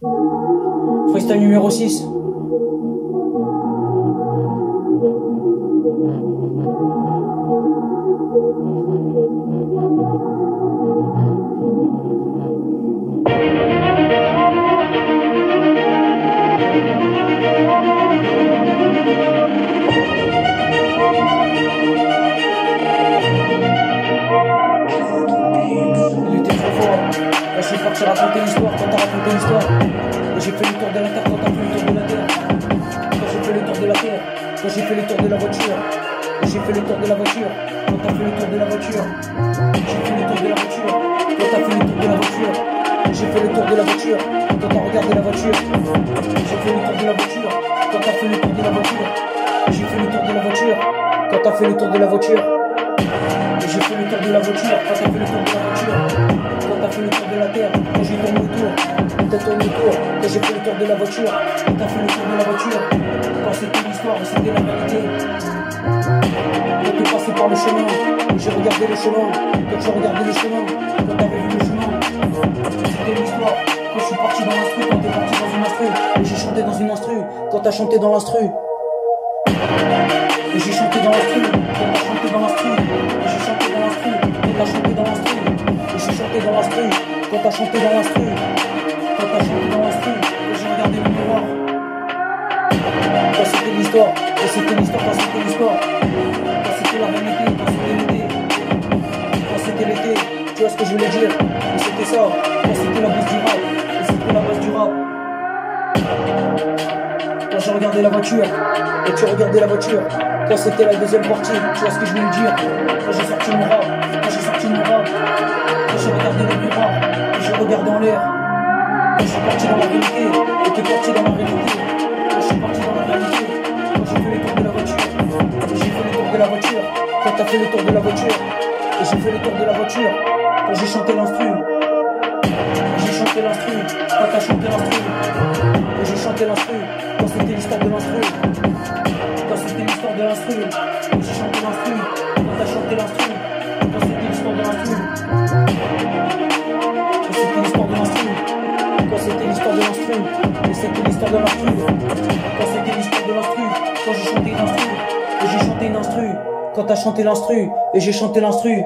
Freestyle numéro 6. Il était trop fort. Là, je suis parti raconter l'histoire quand t'as raconté l'histoire. Et j'ai fait le tour de la terre quand t'as fait le tour de la terre. Quand j'ai fait le tour de la terre. Quand j'ai fait le tour de la voiture. Et j'ai fait le tour de la voiture. Quand t'as fait le tour de la voiture. J'ai fait le tour de la voiture. Quand t'as fait le tour de la voiture. J'ai fait le tour de la voiture. Quand t'as regardé la voiture. J'ai fait le tour de la voiture. Quand t'as fait le tour de la voiture. J'ai fait le tour de la voiture. Quand t'as fait le tour de la voiture. Et j'ai fait le tour de la voiture. Quand t'as fait le tour de la voiture. Quand t'as fait le tour de la terre. Quand j'ai tourné autour. Quand t'as tourné autour. Quand j'ai fait le tour de la voiture. Quand t'as fait le tour de la voiture. Quand c'était l'histoire et c'était la vérité. Quand t'es passé par le chemin. Et j'ai regardé le chemin. Quand j'ai regardé le chemin. Quand t'avais vu le chemin. C'était l'histoire. Quand je suis parti dans l'instru. Quand t'es parti dans une instru. Et j'ai chanté dans une instru. Quand t'as chanté dans l'instru. Et j'ai chanté dans l'instru. Quand t'as chanté dans l'instru. Et j'ai chanté dans l'instru. Quand t'as chanté dans l'instru. Et j'ai chanté dans l'instru. Quand t'as chanté dans l'instru. Quand t'as chanté dans l'instru. Et j'ai regardé le miroir. Quand c'était l'histoire. Quand c'était l'histoire. Quand c'était l'histoire. Quand c'était la réalité. Quand c'était l'été. Quand c'était l'été. Tu vois ce que je voulais dire. Et c'était ça. Quand c'était la base du rap. Et c'était la base du rap. Quand j'ai regardé la voiture. Et tu regardais la voiture. Quand c'était la deuxième partie, tu vois ce que je voulais dire. Quand j'ai sorti mon rap, quand j'ai sorti mon rap, quand j'ai regardé le miroir, et j'ai regardé en l'air. Quand je suis parti dans la réalité, et t'es parti dans la réalité. Quand je suis parti dans la réalité, quand j'ai fait le tour de la voiture, et j'ai fait le tour de la voiture. Quand t'as fait le tour de la voiture, et j'ai fait le tour de la voiture. Quand j'ai chanté l'instru, et j'ai chanté l'instru. Quand t'as chanté l'instru, et j'ai chanté l'instru. Quand c'était l'histoire de l'instru. Quand c'était l'histoire de l'instru, j'ai chanté l'instru. Quand t'as chanté l'instru, quand c'était l'histoire de l'instru. Quand c'était l'histoire de l'instru. Quand c'était l'histoire de l'instru. Et c'était l'histoire de l'instru. Quand c'était l'histoire de l'instru. Quand j'ai chanté l'instru. Et j'ai chanté une instru. Quand t'as chanté l'instru. Et j'ai chanté l'instru.